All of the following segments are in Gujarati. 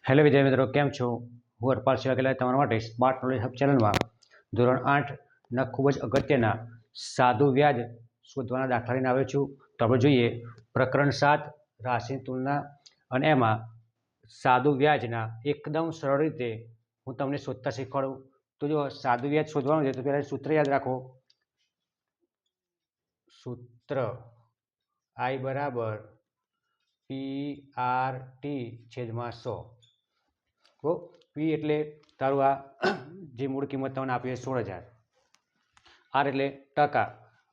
હેલો વિદ્યાર્થી મિત્રો, કેમ છો? હું હરપાલ સેવાકેલા તમારા માટે સ્માર્ટ નોલેજ હબ ચેનલમાં ધોરણ 8ના ખૂબ જ અગત્યના સાદું વ્યાજ શોધવાના દાખલા લઈને આવ્યો છું. તો આપણે જોઈએ પ્રકરણ 7 રાશિની તુલના, અને એમાં સાદું વ્યાજના એકદમ સરળ રીતે હું તમને શોધતા શીખવાડું. તો જો સાદું વ્યાજ શોધવાનું છે તો પહેલાં સૂત્ર યાદ રાખો. સૂત્ર I બરાબર PRT/100. તો પી એટલે તારું આ જે મૂળ કિંમત તમને આપી 16,000, આર એટલે ટકા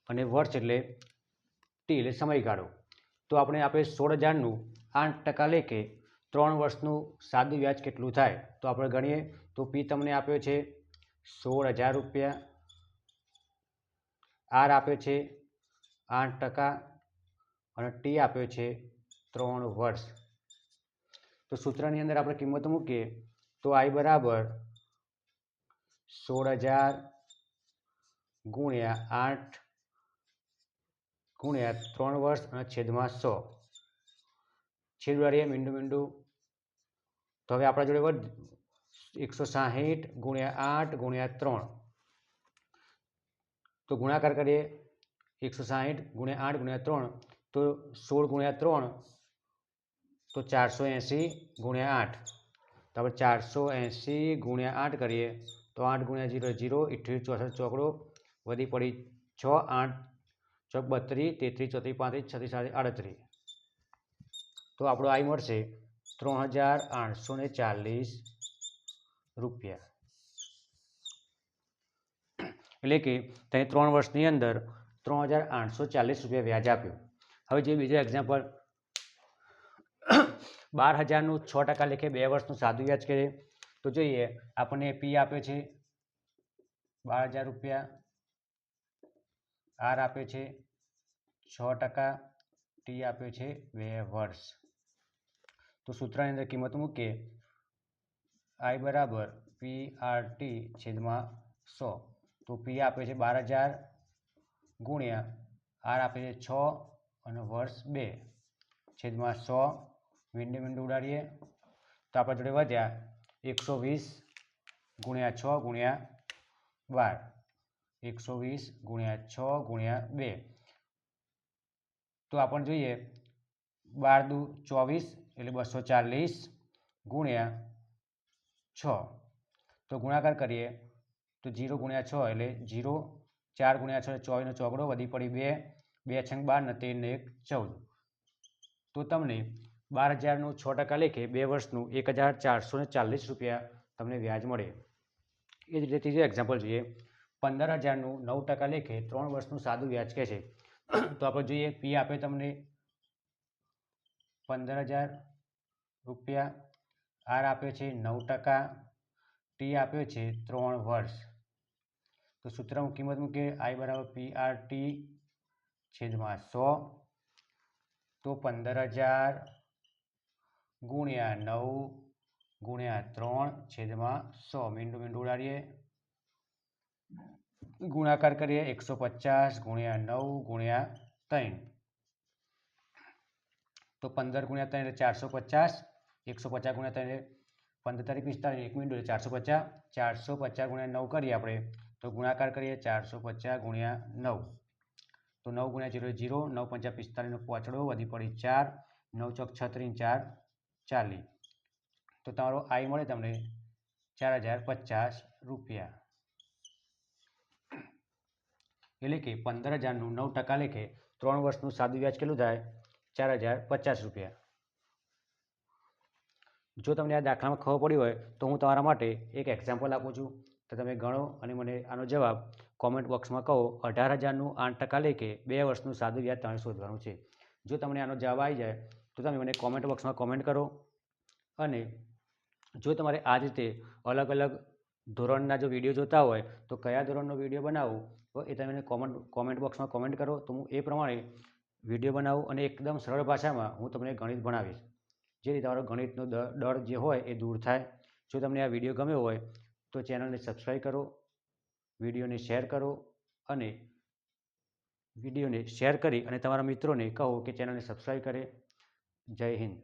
અને વર્ષ એટલે ટી એટલે સમયગાળો. તો આપણે આપણે 16,000નું 8% લેખે 3 વર્ષનું સાદું વ્યાજ કેટલું થાય તો આપણે ગણીએ. તો પી તમને આપ્યો છે 16,000 રૂપિયા, આર આપ્યો છે 8% અને ટી આપ્યો છે 3 વર્ષ. તો સૂત્રની અંદર આપણે કિંમતો મૂકીએ તો I બરાબર 16,000 ગુણ્યા 8 ગુણ્યા 3 વર્ષ અને છેદમાં 100. છેદ ઉડાડીએ મીંડું. તો હવે આપણા જોડે વધ 160 ગુણ્યા 8 ગુણ્યા 3. તો ગુણાકાર કરીએ 160 ગુણ્યા 8 ગુણ્યા 3 તો 16 ગુણ્યા 3 તો 480 ગુણ્યા 8. તો આપણે 480 ગુણ્યા 8 કરીએ તો 8 ગુણ્યા 0 0, 28 64 ચોકડો વધી પડી 6, 8 ચોક 32, 33 34 35 36 38. તો આપણો I મળશે 3,840 રૂપિયા. એટલે કે તમે 3 વર્ષની અંદર 3,840 રૂપિયા વ્યાજ આપ્યું. હવે જે બીજો એક્ઝામ્પલ 12,000નું 6% લેખે 2 વર્ષનું સાદું વ્યાજ કરીએ તો જોઈએ આપણને પી આપ્યો છે 12,000 રૂપિયા, આર આપ્યો છે 6%, ટી આપ્યો છે 2 વર્ષ. તો સૂત્રની અંદર કિંમત મૂકીએ I બરાબર PRT/100. તો પી આપે છે 12,000 ગુણ્યા આર આપે છે 6 અને વર્ષ 2 છેદમાં 100. મીંડું ઉડાડીએ તો આપણા જોડે વધ્યા 120 ગુણ્યા 6 ગુણ્યા 12. 120 ગુણ્યા 6 ગુણ્યા 2. તો આપણને જોઈએ 12 દુ 24 એટલે 240 ગુણ્યા 6. તો ગુણાકાર કરીએ તો 0 ગુણ્યા 6 એટલે 0, 4 ગુણ્યા 6 એટલે 24નો ચોકડો વધી પડી 2, 2 છંગ 12 ને 13 ને 1 14. તો તમને 12,000નું 6% લેખે 2 વર્ષનું 1,440 રૂપિયા તમને વ્યાજ મળે. એ જ રીતે ત્રીજો એક્ઝામ્પલ જોઈએ 15,000નું 9% લેખે 3 વર્ષનું સાદું વ્યાજ કહે છે. તો આપણે જોઈએ પી આપે તમને 15,000 રૂપિયા, આર આપ્યો છે 9%, ટી આપ્યો છે 3 વર્ષ. તો સૂત્રમાં કિંમત મૂકીએ I બરાબર PRT/100. તો 15,000 ગુણ્યા 9 ગુણ્યા 3 છેદમાં 100. મીંડું ઉડાડીએ ગુણાકાર કરીએ 150 ગુણ્યા 9 ગુણ્યા 3. તો 15 ગુણ્યા 3 એટલે 450, 150 ગુણ્યા 3 એટલે 15 તારીખ 45, 1 મિનિટ એટલે 450. 450 ગુણ્યા 9 કરીએ આપણે તો ગુણાકાર કરીએ 450 ગુણ્યા 9. તો 9 ગુણ્યા 0 0, 9 5 45નો પોચડો વધી પડી 4, 9 ચોક 36 4 40. તો તમારો I મળે તમને 4,050 રૂપિયા. એટલે કે 15,000નું 9% લેખે 3 વર્ષનું સાદું વ્યાજ કેટલું થાય? 4,050 રૂપિયા. જો તમને આ દાખલામાં ખબર પડી હોય તો હું તમારા માટે એક એક્ઝામ્પલ આપું છું. તો તમે ગણો અને મને આનો જવાબ કોમેન્ટ બોક્સમાં કહો. 18,000નું 8% લેખે 2 વર્ષનું સાદું વ્યાજ તમારે શોધવાનું છે. જો તમને આનો જવાબ આવી જાય તો તમે મને કોમેન્ટ બોક્સમાં કોમેન્ટ કરો. અને જો તમારે આ રીતે અલગ અલગ ધોરણના જો વિડીયો જોતા હોય તો કયા ધોરણનો વિડીયો બનાવું તો એ તમે કોમેન્ટ બોક્સમાં કોમેન્ટ કરો તો હું એ પ્રમાણે વિડીયો બનાવું અને એકદમ સરળ ભાષામાં હું તમને ગણિત ભણાવીશ, જેથી તમારો ગણિતનો ડર જે હોય એ દૂર થાય. જો તમને આ વિડીયો ગમ્યો હોય તો ચેનલને સબસ્ક્રાઈબ કરો, વિડીયોને શેર કરો અને વિડીયોને શેર કરી અને તમારા મિત્રોને કહો કે ચેનલને સબસ્ક્રાઈબ કરે. જય હિન્દ.